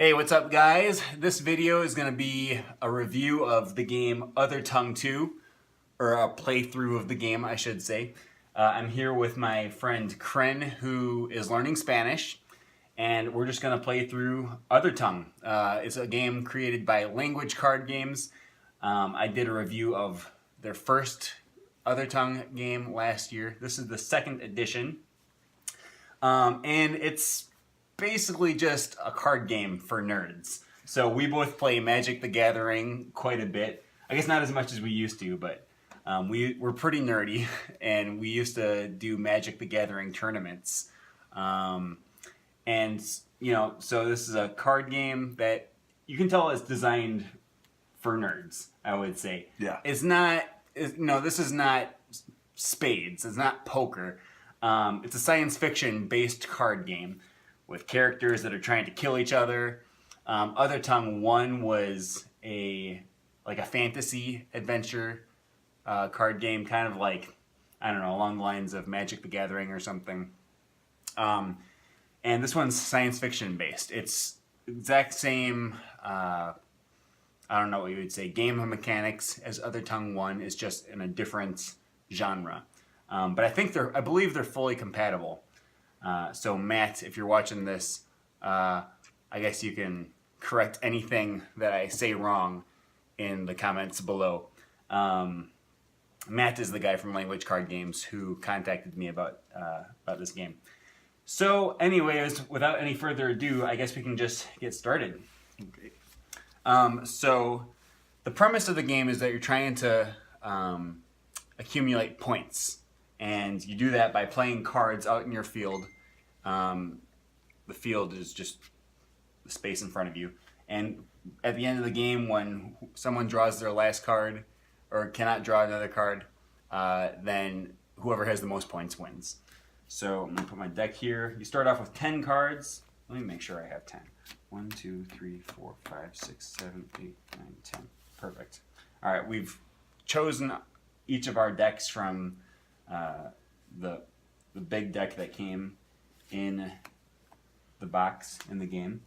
Hey, what's up guys? This video is going to be a review of the game Othertongue 2, or a playthrough of the game, I should say. I'm here with my friend Kren, who is learning Spanish, and we're just going to play through Othertongue. It's a game created by Language Card Games. I did a review of their first Othertongue game last year. This is the second edition, and it's basically just a card game for nerds. So we both play Magic the Gathering quite a bit. I guess not as much as we used to, but we're pretty nerdy, and we used to do Magic the Gathering tournaments. And, you know, so this is a card game that you can tell is designed for nerds, I would say. Yeah. This is not spades. It's not poker. It's a science fiction based card game with characters that are trying to kill each other. Othertongue 1 was a fantasy adventure card game, kind of like, I don't know, along the lines of Magic the Gathering or something. And this one's science fiction based. It's exact same, I don't know what you would say, game of mechanics as Othertongue 1. Is just in a different genre. But I believe they're fully compatible. So Matt, if you're watching this, I guess you can correct anything that I say wrong in the comments below. Matt is the guy from Language Card Games who contacted me about this game. So anyways, without any further ado, I guess we can just get started. Okay. So the premise of the game is that you're trying to accumulate points. And you do that by playing cards out in your field. The field is just the space in front of you. And at the end of the game, when someone draws their last card or cannot draw another card, then whoever has the most points wins. So I'm going to put my deck here. You start off with 10 cards. Let me make sure I have 10. 1, 2, 3, 4, 5, 6, 7, 8, 9, 10. Perfect. All right, we've chosen each of our decks from the big deck that came in the box in the game,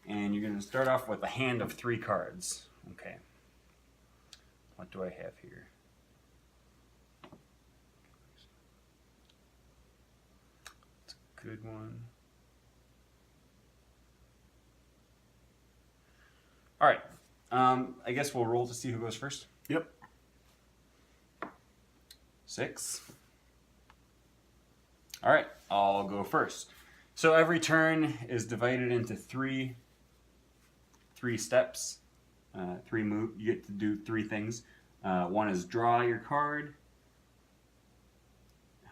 and you're going to start off with a hand of 3 cards. Okay, what do I have here? It's a good one. All right, I guess we'll roll to see who goes first. Yep. 6. All right, I'll go first. So every turn is divided into three steps. You get to do 3 things. One is draw your card.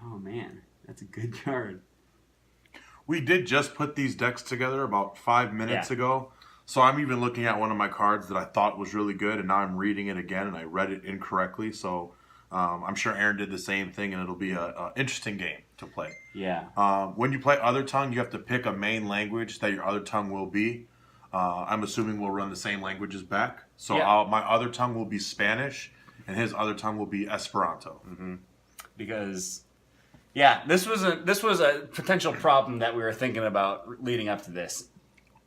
Oh man, that's a good card. We did just put these decks together about 5 minutes ago. So I'm even looking at one of my cards that I thought was really good, and now I'm reading it again, and I read it incorrectly. So I'm sure Aaron did the same thing, and it'll be an interesting game to play. Yeah. When you play Othertongue, you have to pick a main language that your Othertongue will be. I'm assuming we'll run the same languages back. So yeah. My Othertongue will be Spanish, and his Othertongue will be Esperanto. Mm-hmm. Because, yeah, this was a potential problem that we were thinking about leading up to this.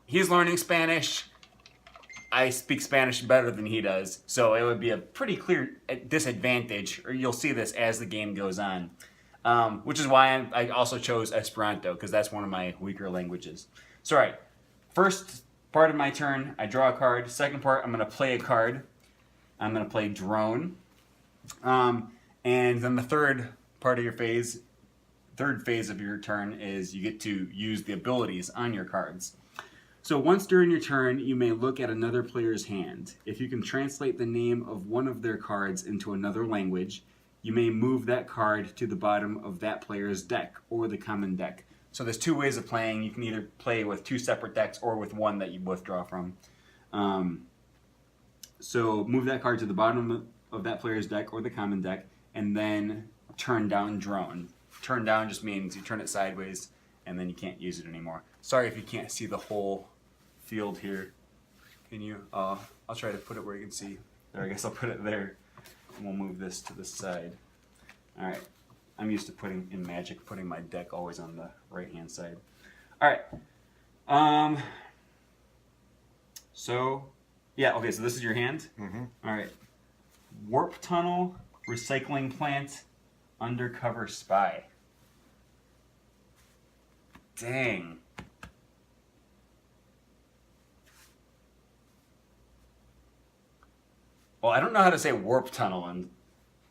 He's learning Spanish. I speak Spanish better than he does, so it would be a pretty clear disadvantage, or you'll see this as the game goes on, which is why I also chose Esperanto, because that's one of my weaker languages. So, all right, first part of my turn, I draw a card. Second part, I'm going to play a card. I'm going to play Drone. And then the third phase of your turn is you get to use the abilities on your cards. So once during your turn, you may look at another player's hand. If you can translate the name of one of their cards into another language, you may move that card to the bottom of that player's deck or the common deck. So there's 2 ways of playing. You can either play with 2 separate decks or with one that you withdraw from. So move that card to the bottom of that player's deck or the common deck, and then turn down Drone. Turn down just means you turn it sideways, and then you can't use it anymore. Sorry if you can't see the whole field here. Can you? I'll try to put it where you can see. There, I guess I'll put it there. And we'll move this to the side. All right. I'm used to putting my deck always on the right-hand side. All right. So, yeah, okay, so this is your hand? Mm-hmm. All right. Warp tunnel, recycling plant, undercover spy. Dang. Well, I don't know how to say warp tunnel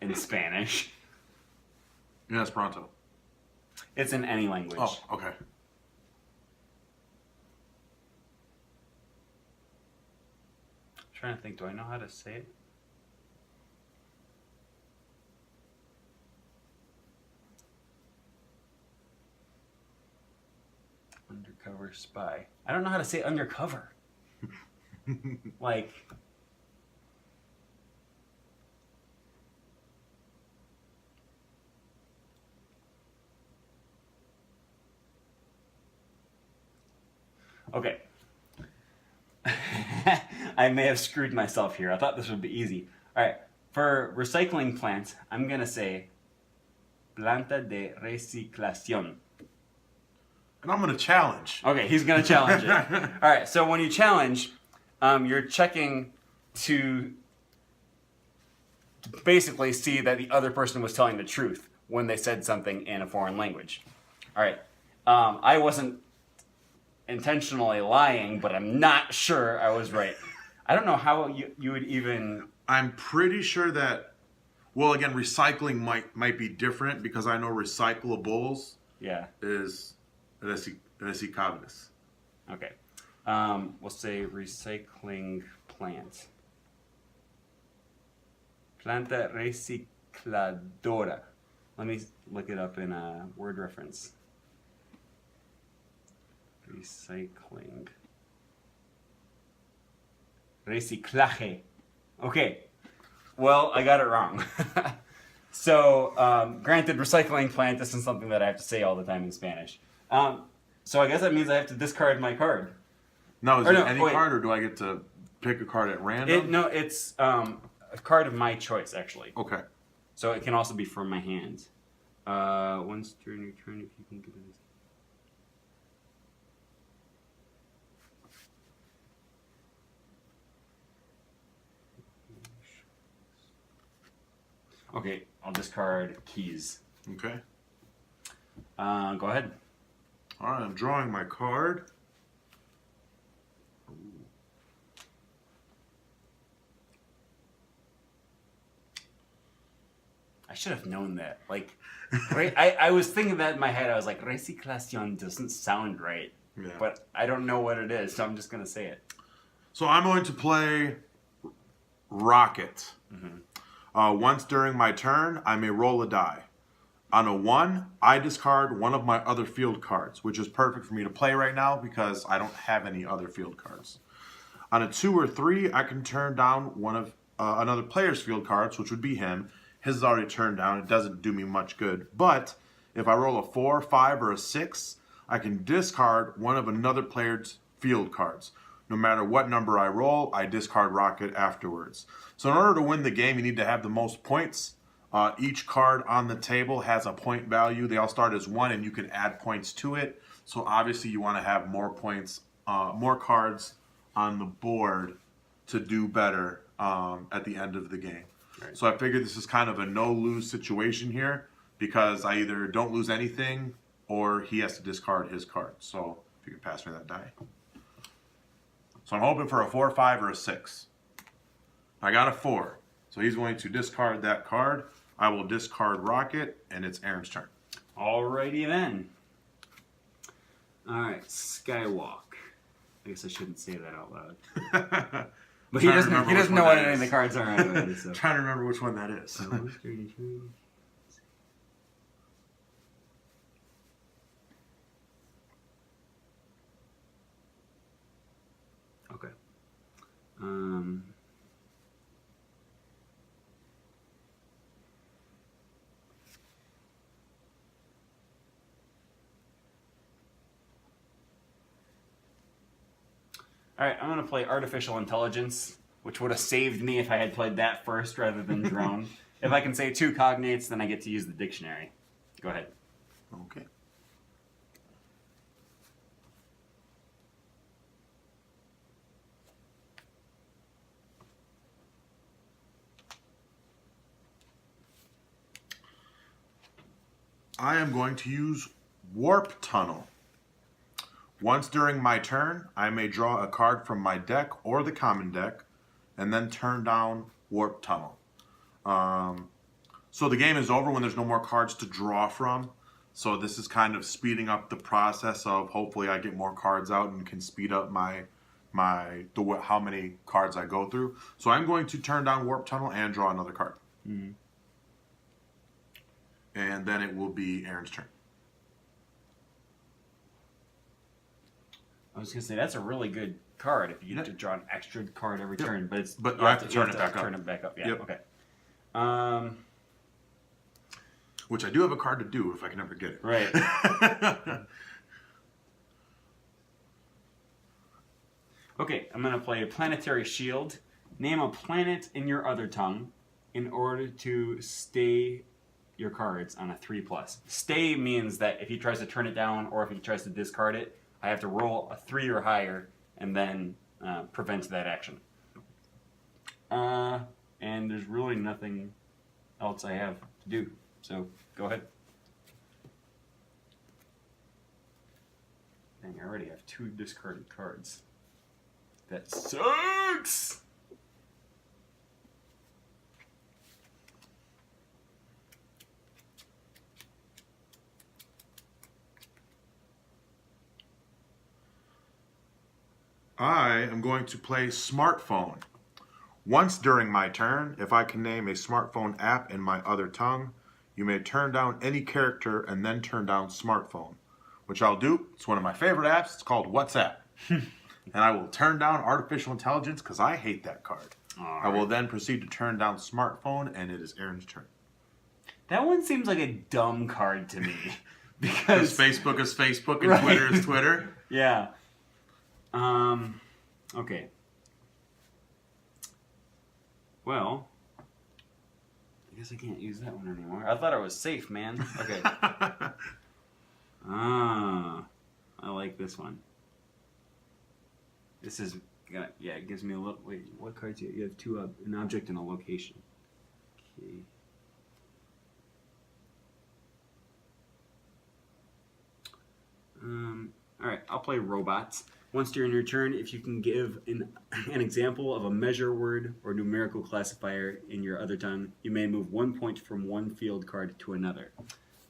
in Spanish. In Esperanto. It's in any language. Oh, okay. I'm trying to think, do I know how to say it? Undercover spy. I don't know how to say undercover. Like, okay. I may have screwed myself here. I thought this would be easy. All right. For recycling plants, I'm going to say planta de reciclación. And I'm going to challenge. Okay, he's going to challenge it. All right, so when you challenge, you're checking to basically see that the other person was telling the truth when they said something in a foreign language. All right, I wasn't intentionally lying, but I'm not sure I was right. I don't know how you would even... I'm pretty sure that, well, again, recycling might be different because I know recyclables is reciclables. Okay. We'll say recycling plant. Planta recicladora. Let me look it up in a word reference. Recycling. Reciclaje. Okay. Well, I got it wrong. So, granted, recycling plant isn't something that I have to say all the time in Spanish. So I guess that means I have to discard my card. No, is it any card, or do I get to pick a card at random? It's a card of my choice, actually. Okay. So it can also be from my hand. Once during your turn, if you can get it. Okay, I'll discard keys. Okay. Go ahead. All right, I'm drawing my card. I should have known that. Like, right? I was thinking that in my head. I was like, reciclación doesn't sound right. Yeah. But I don't know what it is, so I'm just going to say it. So I'm going to play Rocket. Mm-hmm. Once during my turn, I may roll a die. On a 1, I discard one of my other field cards, which is perfect for me to play right now because I don't have any other field cards. On a 2 or 3, I can turn down one of another player's field cards, which would be him. His is already turned down. It doesn't do me much good. But if I roll a 4, 5, or a 6, I can discard one of another player's field cards. No matter what number I roll, I discard Rocket afterwards. So in order to win the game, you need to have the most points. Each card on the table has a point value. They all start as 1, and you can add points to it. So obviously you want to have more points, more cards on the board to do better at the end of the game. Right. So I figured this is kind of a no-lose situation here because I either don't lose anything or he has to discard his card. So if you could pass me that die. So I'm hoping for a 4, 5, or a 6. I got a 4. So he's going to discard that card. I will discard Rocket, and it's Aaron's turn. Alrighty then. Alright, Skywalk. I guess I shouldn't say that out loud. But he doesn't know what any of the cards are anyway. So. Trying to remember which one that is. Okay. Alright, I'm going to play Artificial Intelligence, which would have saved me if I had played that first rather than Drone. If I can say 2 cognates, then I get to use the dictionary. Go ahead. Okay. I am going to use Warp Tunnel. Once during my turn, I may draw a card from my deck or the common deck, and then turn down Warp Tunnel. So the game is over when there's no more cards to draw from. So this is kind of speeding up the process of hopefully I get more cards out and can speed up how many cards I go through. So I'm going to turn down Warp Tunnel and draw another card. Mm-hmm. And then it will be Aaron's turn. I was gonna say that's a really good card if you get to draw an extra card every turn, but you have to turn it back up. Yeah. Yep. Okay. Which I do have a card to do if I can ever get it. Right. Okay, I'm gonna play a Planetary Shield. Name a planet in your Othertongue in order to stay your cards on a 3+. Stay means that if he tries to turn it down or if he tries to discard it, I have to roll a 3 or higher and then prevent that action. And there's really nothing else I have to do, so go ahead. Dang, I already have 2 discarded cards. That sucks! I am going to play Smartphone. Once during my turn, if I can name a smartphone app in my Othertongue, you may turn down any character and then turn down Smartphone, which I'll do. It's one of my favorite apps. It's called WhatsApp. And I will turn down Artificial Intelligence because I hate that card. I will then proceed to turn down Smartphone, and it is Aaron's turn. That one seems like a dumb card to me. Because Facebook is Facebook and Twitter is Twitter. Yeah. Okay. Well, I guess I can't use that one anymore. I thought it was safe, man. Okay. I like this one. This is, yeah, it gives me a little, wait, what cards do you have? You have 2, an object and a location. Okay. Alright, I'll play Robots. Once during your turn, if you can give an example of a measure word or numerical classifier in your Othertongue, you may move 1 point from one field card to another.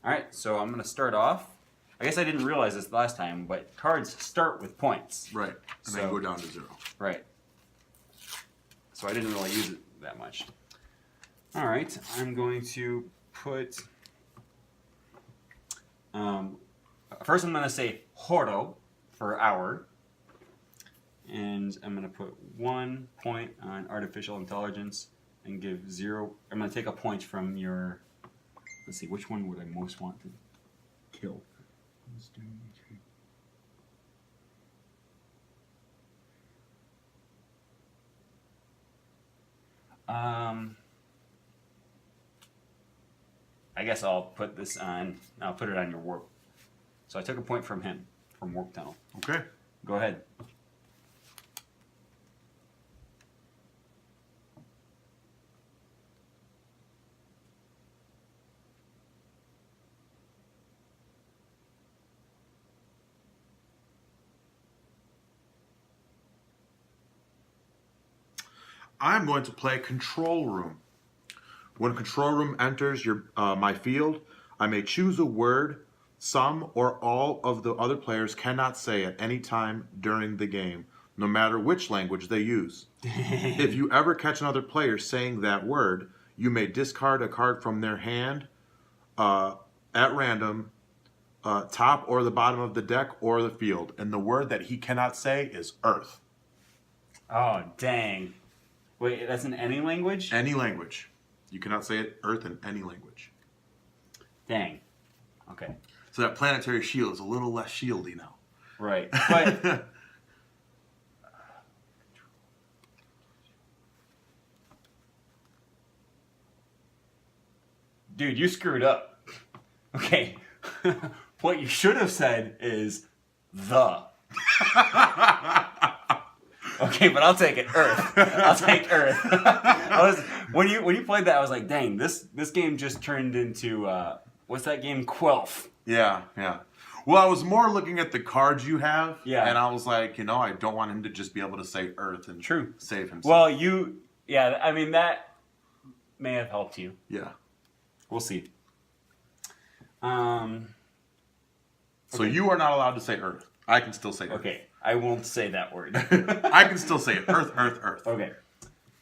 Alright, so I'm going to start off. I guess I didn't realize this last time, but cards start with points. Right, and then go down to 0. Right. So I didn't really use it that much. Alright, I'm going to put... first I'm going to say Horo for hour. And I'm going to put 1 point on Artificial Intelligence and give 0... I'm going to take a point from your... Let's see, which one would I most want to kill? I guess I'll put this on... I'll put it on your Warp. So I took a point from him, from Warp Tunnel. Okay. Go ahead. I'm going to play Control Room. When Control Room enters my field, I may choose a word some or all of the other players cannot say at any time during the game, no matter which language they use. If you ever catch another player saying that word, you may discard a card from their hand at random, top or the bottom of the deck or the field. And the word that he cannot say is Earth. Oh, dang. Wait, that's in any language? Any language. You cannot say it, Earth, in any language. Dang. Okay. So that planetary shield is a little less shieldy now. Right. But... Dude, you screwed up. Okay. What you should have said is the. Okay, but I'll take it. Earth. I'll take Earth. When you played that, I was like, dang, this game just turned into what's that game? Quelf. Yeah. Well, I was more looking at the cards you have. Yeah. And I was like, I don't want him to just be able to say Earth and save himself. Well, I mean, that may have helped you. Yeah. We'll see. So you are not allowed to say Earth. I can still say Earth. Okay, I won't say that word. I can still say it. Earth, Earth, Earth. Okay.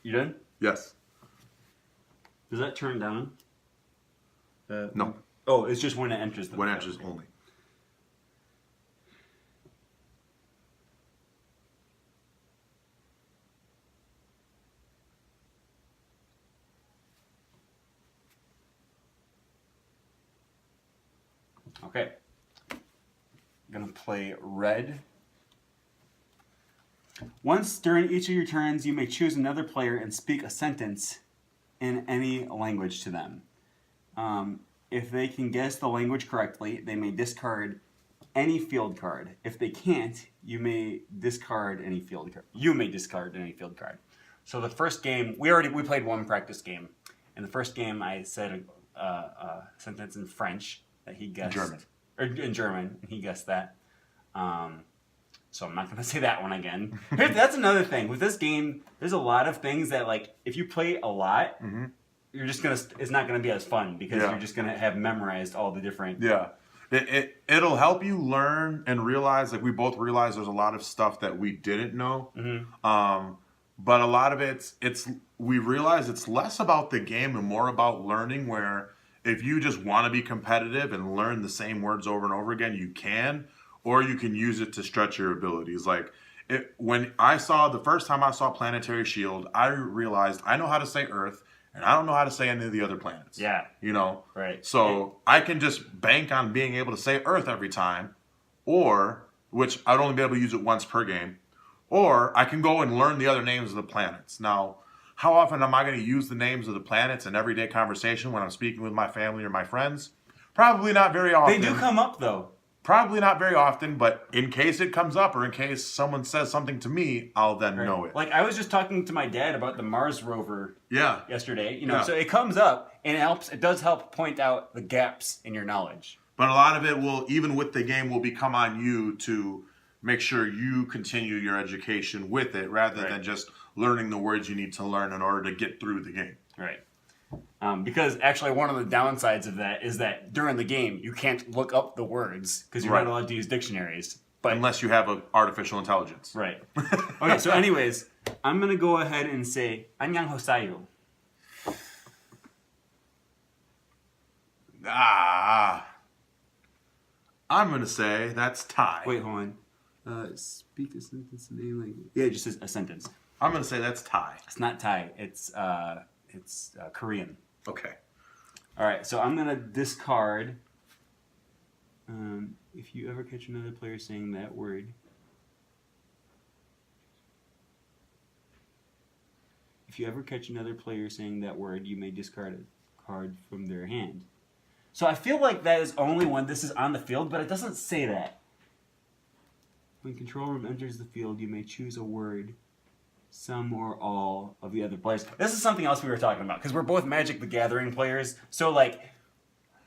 You done? Yes. Does that turn down? No. Oh, it's just when it enters the When it enters only. Okay. I'm going to play red. Once during each of your turns, you may choose another player and speak a sentence in any language to them. If they can guess the language correctly, they may discard any field card. If they can't, you may discard any field card. So the first game, we played one practice game. In the first game, I said a sentence in French that he guessed. In German, and he guessed that. So I'm not going to say that one again. That's another thing. With this game, there's a lot of things that, like, if you play a lot, you're just it's not going to be as fun because you're just going to have memorized all the different... Yeah. It'll help you learn and realize, like we both realize there's a lot of stuff that we didn't know. But a lot of we realize it's less about the game and more about learning, where if you just want to be competitive and learn the same words over and over again, you can, or you can use it to stretch your abilities. Like the first time I saw Planetary Shield, I realized I know how to say Earth and I don't know how to say any of the other planets. Yeah. Right. So I can just bank on being able to say Earth every time, which I'd only be able to use it once per game, or I can go and learn the other names of the planets. Now, how often am I going to use the names of the planets in everyday conversation when I'm speaking with my family or my friends? Probably not very often. They do come up, though. Probably not very often, but in case it comes up or in case someone says something to me, I'll then know it. Like, I was just talking to my dad about the Mars rover yesterday. So it comes up, and it does help point out the gaps in your knowledge. But a lot of it will, even with the game, will become on you to make sure you continue your education with it rather than just learning the words you need to learn in order to get through the game. Right. Because actually one of the downsides of that is that during the game you can't look up the words because you're not allowed to use dictionaries. But unless you have an artificial intelligence. Right. Okay, so anyways, I'm going to go ahead and say 안녕하세요. I'm going to say that's Thai. Wait, hold on. Speak a sentence in any language. Yeah, it just says a sentence. I'm going to say that's Thai. It's not Thai. It's Korean. Okay. All right, so I'm going to discard. If you ever catch another player saying that word. If you ever catch another player saying that word, you may discard a card from their hand. So I feel like that is only when this is on the field, but it doesn't say that. When control room enters the field, you may choose a word, some or all of the other players. This is something else we were talking about, because we're both Magic the Gathering players. So, like,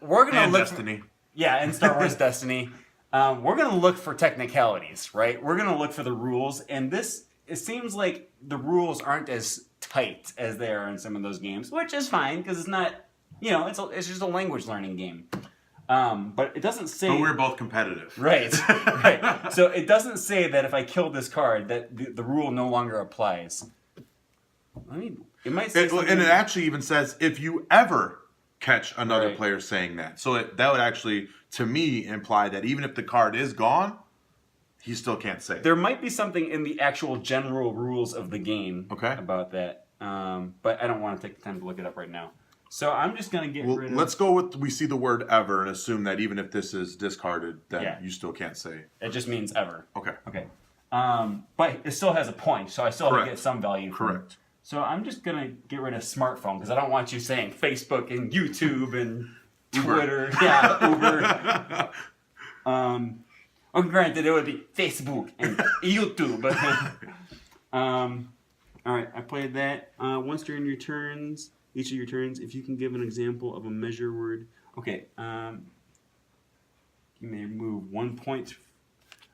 we're going to look... Destiny. And Star Wars Destiny. We're going to look for technicalities, right? We're going to look for the rules, and it seems like the rules aren't as tight as they are in some of those games, which is fine, because it's not... it's just a language learning game. But it doesn't say... But we're both competitive. Right, right. So it doesn't say that if I kill this card, that the rule no longer applies. I mean, it might say and it actually even says, if you ever catch another player saying that. So that would actually, to me, imply that even if the card is gone, he still can't say it. There might be something in the actual general rules of the game about that. But I don't want to take the time to look it up right now. So I'm just going to get rid of... Let's go with we see the word ever and assume that even if this is discarded, then you still can't say it. It just means ever. Okay. But it still has a point, so I still have to get some value from it. Correct. So I'm just going to get rid of smartphone because I don't want you saying Facebook and YouTube and Twitter. Uber. Granted, it would be Facebook and YouTube. All right, I played that. Once during your turns... Each of your turns, if you can give an example of a measure word. Okay. You may move 1 point.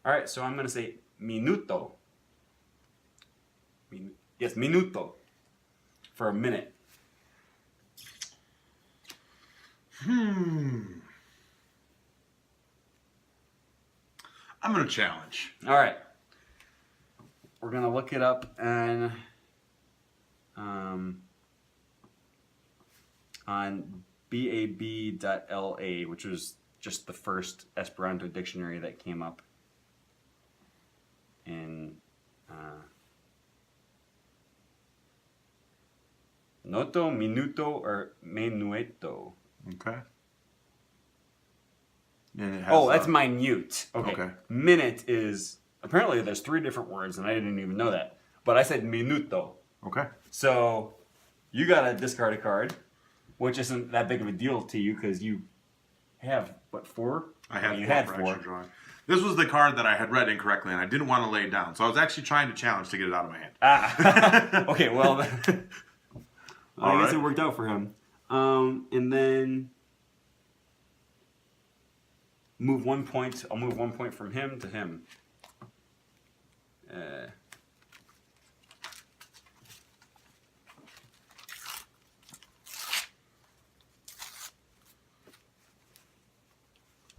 All right, so I'm going to say minuto. Yes, minuto. For a minute. I'm going to challenge. All right. We're going to look it up and on bab.la, which was just the first Esperanto dictionary that came up in noto, minuto, or menueto. Okay. And it has, Oh, that's minute. Okay. Okay. Minute is, apparently there's 3 different words, and I didn't even know that. But I said minuto. Okay. So you got to discard a card, which isn't that big of a deal to you because you have, what, 4? I had you 4 had for 4. extra drawing. This was the card that I had read incorrectly, and I didn't want to lay it down. So I was actually trying to challenge to get it out of my hand. Ah. Okay, well, I guess right. it worked out for him. And then move 1 point. I'll move 1 point from him to him.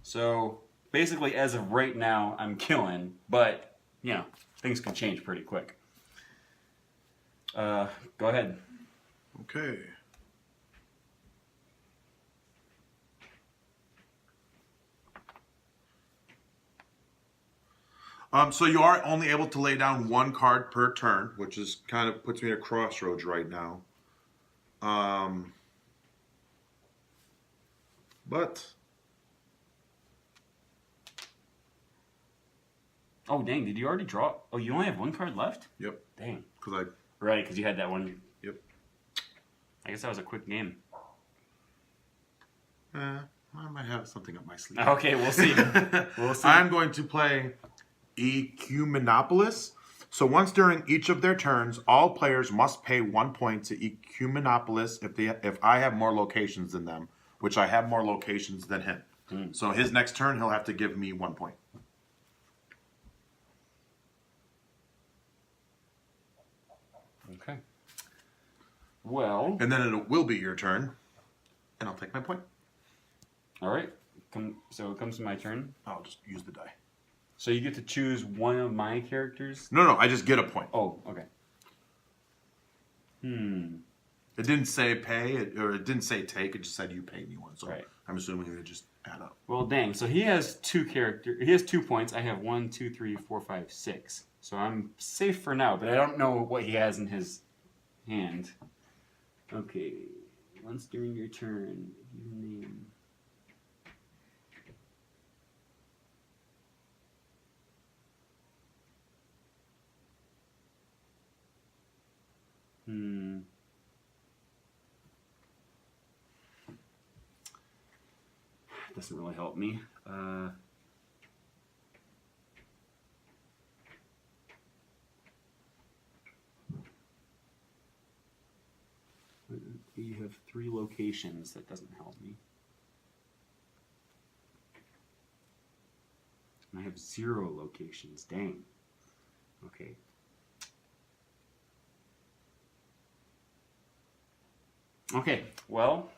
So basically, as of right now, I'm killing, but you know, things can change pretty quick. Go ahead. Okay. So you are only able to lay down 1 card per turn, which is kind of puts me at a crossroads right now. But Oh, dang, did you already draw? Oh, you only have 1 card left? yep, Dang. because Right, because you had that one. yep. I guess that was a quick game. I might have something up my sleeve. Okay, we'll see. We'll see. I'm going to play Ecumenopolis. So once during each of their turns, all players must pay 1 point to Ecumenopolis if I have more locations than them, which I have more locations than him. So his next turn, he'll have to give me 1 point. Okay. Well. And then it will be your turn, and I'll take my point. All right. So it comes to my turn. I'll just use the die. So you get to choose one of my characters? No, I just get a point. Oh, okay. It didn't say pay, or it didn't say take. It just said you pay me 1. So Right. I'm assuming it would just add up. Well, dang. So he has 2 characters. He has 2 points. I have 1, 2, 3, 4, 5, 6. So I'm safe for now, but I don't know what he has in his hand. Okay. Once during your turn, you name. Doesn't really help me. You have 3 locations. That doesn't help me. And I have 0 locations. Dang. Okay. Okay, well,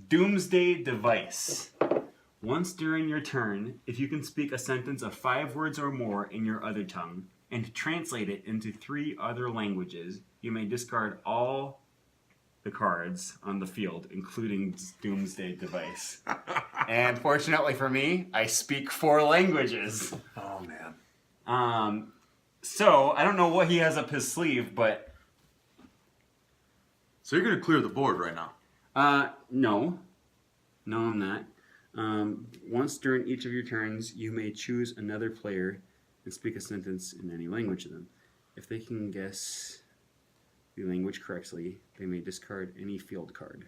Doomsday Device. Once during your turn, if you can speak a sentence of 5 words or more in your other tongue and translate it into 3 other languages, you may discard all the cards on the field, including Doomsday Device. And fortunately for me, I speak 4 languages. Oh, man. So, I don't know what he has up his sleeve, but... So you're going to clear the board right now? No. No, I'm not. Once during each of your turns, you may choose another player and speak a sentence in any language to them. If they can guess the language correctly, they may discard any field card.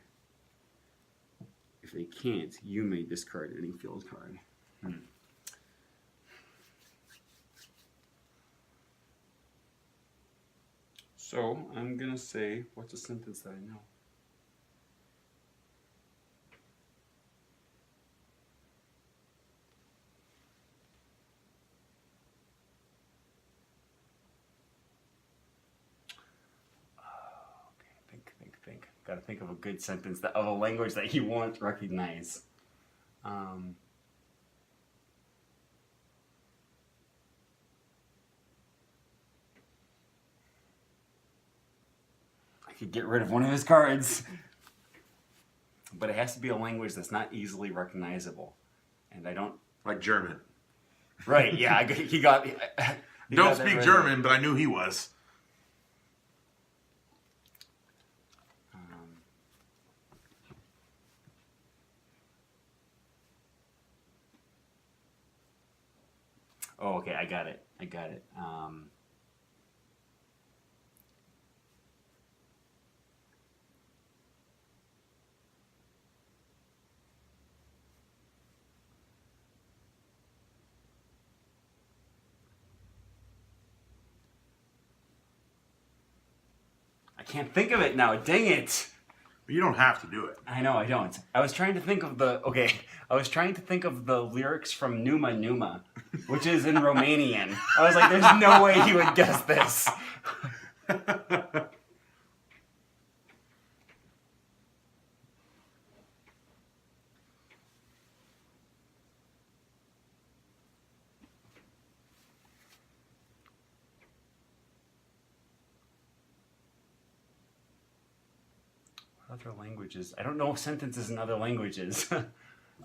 If they can't, you may discard any field card. So, I'm going to say, what's a sentence that I know? Got to think of a good sentence of a language that he won't recognize. I could get rid of one of his cards. But it has to be a language that's not easily recognizable. And I don't... Like German. Right, yeah. He got Don't speak German, but I knew he was. Oh, okay, I got it. I can't think of it now. Dang it. But you don't have to do it. I know, I don't. I was trying to think of the lyrics from Numa Numa, which is in Romanian. I was like, there's no way he would guess this. Other languages. I don't know sentences in other languages.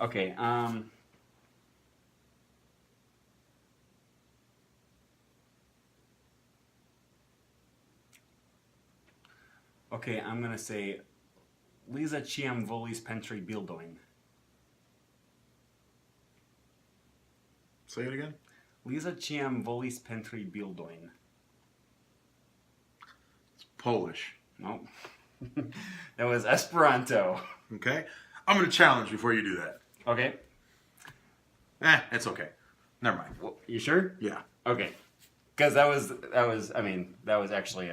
Okay, okay, I'm gonna say Liza Ciam Volis Pentri Bildoin. Say it again. Liza Ciam Volis Pentri Bildoin. It's Polish. Nope. That was Esperanto. Okay. I'm going to challenge before you do that. Okay. It's okay. Never mind. Well, you sure? Yeah. Okay. Because that was actually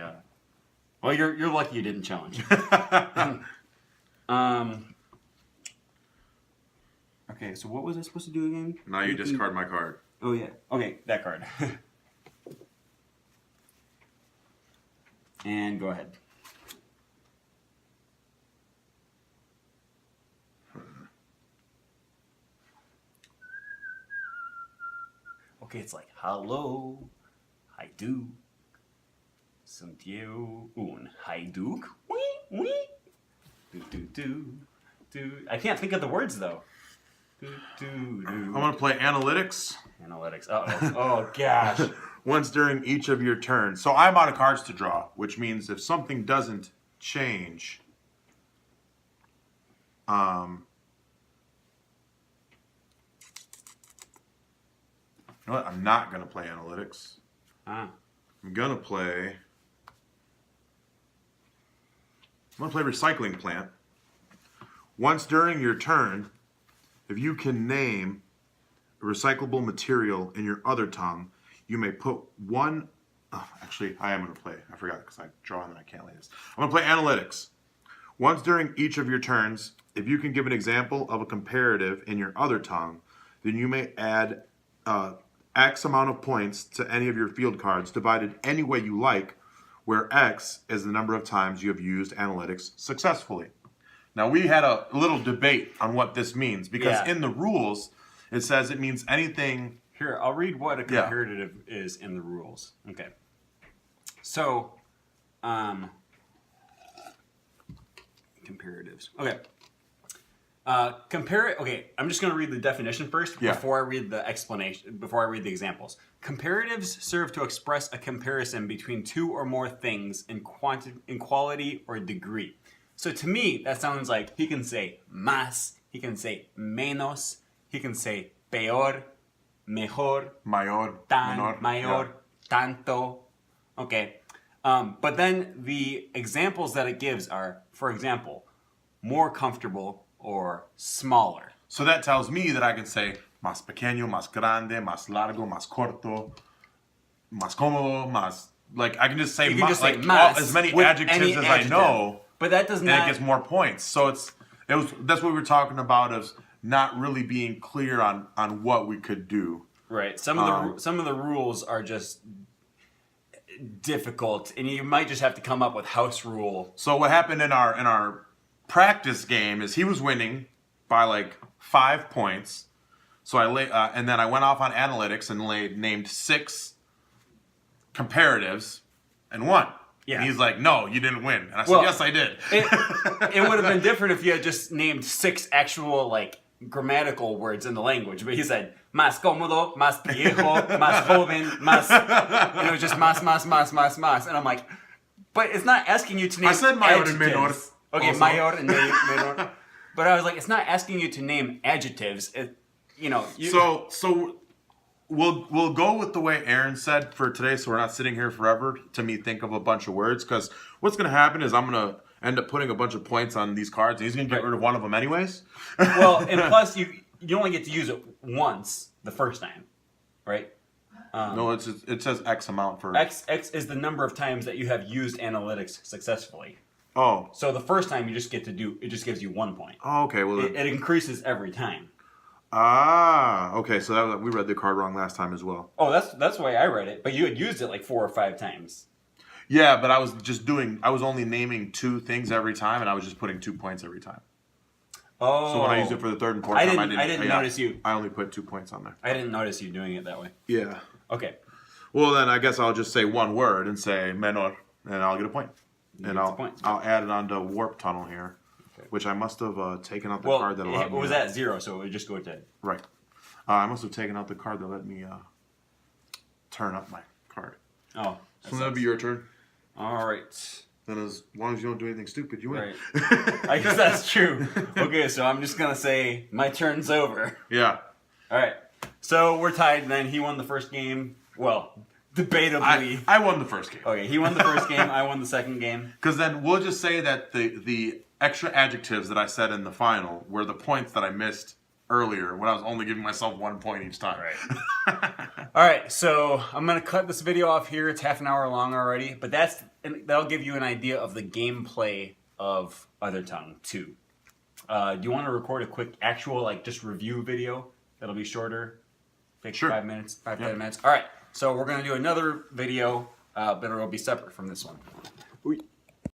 well, you're lucky you didn't challenge. Okay, so what was I supposed to do again? Now you discard my card. Oh yeah. Okay, that card. And go ahead. Okay, it's like, hello, I do. Sunt eu un haiduk. Wee, wee. Do. I can't think of the words, though. I'm going to play analytics. Analytics. Uh-oh. Oh, gosh. Once during each of your turns. So I'm out of cards to draw, which means if something doesn't change, you know what? I'm not going to play analytics. I'm going to play recycling plant. Once during your turn, if you can name a recyclable material in your other tongue, you may put one... Oh, actually, I am going to play. I forgot because I draw and then I can't lay this. I'm going to play analytics. Once during each of your turns, if you can give an example of a comparative in your other tongue, then you may add X amount of points to any of your field cards, divided any way you like, where X is the number of times you have used analytics successfully. Now, we had a little debate on what this means, because in the rules, it says it means anything... Here, I'll read what a comparative is in the rules. Okay. So, comparatives. Okay. Okay, I'm just going to read the definition first before I read the explanation, before I read the examples. Comparatives serve to express a comparison between two or more things in quality or degree. So to me, that sounds like he can say más, he can say menos, he can say peor, mejor, mayor, tan, menor, mayor, tanto. Okay. But then the examples that it gives are, for example, more comfortable or smaller. So that tells me that I can say más pequeño, más grande, más largo, más corto, más cómodo, más... Like, I can just say, más, like, más as many adjectives as I know. But that does not... And it gets more points. So that's what we were talking about, is not really being clear on what we could do. Right. Some of the rules are just... difficult, and you might just have to come up with house rule. So what happened in our practice game is he was winning by like 5 points. So and then I went off on analytics and named 6 comparatives and won. Yeah. And he's like, "No, you didn't win." And I said, "Yes, I did." It would have been different if you had just named 6 actual like grammatical words in the language, but he said más cómodo, más viejo, más joven, más, and it was just más, and I'm like, but it's not asking you to name. I said mayor and adjectives. menor. Okay, Also. mayor and menor. But I was like, it's not asking you to name adjectives. So we'll go with the way Aaron said for today, so we're not sitting here forever to me think of a bunch of words, because what's going to happen is I'm going to end up putting a bunch of points on these cards, and he's going to get rid of one of them anyways. Well, and plus you only get to use it once the first time, right? No, it says X amount for... X is the number of times that you have used analytics successfully. Oh. So the first time you just get to do, it just gives you 1 point. Oh, okay. Well, it increases every time. Ah, okay. So we read the card wrong last time as well. Oh, that's the way I read it. But you had used it like 4 or 5 times. Yeah, but I was only naming 2 things every time, and I was just putting 2 points every time. Oh. So when I used it for the third and fourth time, I didn't notice you. I only put 2 points on there. I didn't notice you doing it that way. Yeah. Okay. Well, then I guess I'll just say one word and say menor, and I'll get a point. And I'll add it onto warp tunnel here, okay. Which I must have taken out the card that allowed me. It was at 0, so it would just go to... Right. I must have taken out the card that let me turn up my card. Oh. So that'll be your turn. All right. Then as long as you don't do anything stupid, you win. Right. I guess that's true. Okay, so I'm just going to say my turn's over. Yeah. All right. So we're tied, and then he won the first game. Well, debatably. I won the first game. Okay, he won the first game. I won the second game. Because then we'll just say that the extra adjectives that I said in the final were the points that I missed earlier when I was only giving myself 1 point each time. Right. All right, so I'm going to cut this video off here. It's half an hour long already, but that'll give you an idea of the gameplay of Othertongue 2. Do you want to record a quick actual, just review video? That'll be shorter. Take Sure. 5 minutes, 10 minutes. All right, so we're going to do another video, but it'll be separate from this one.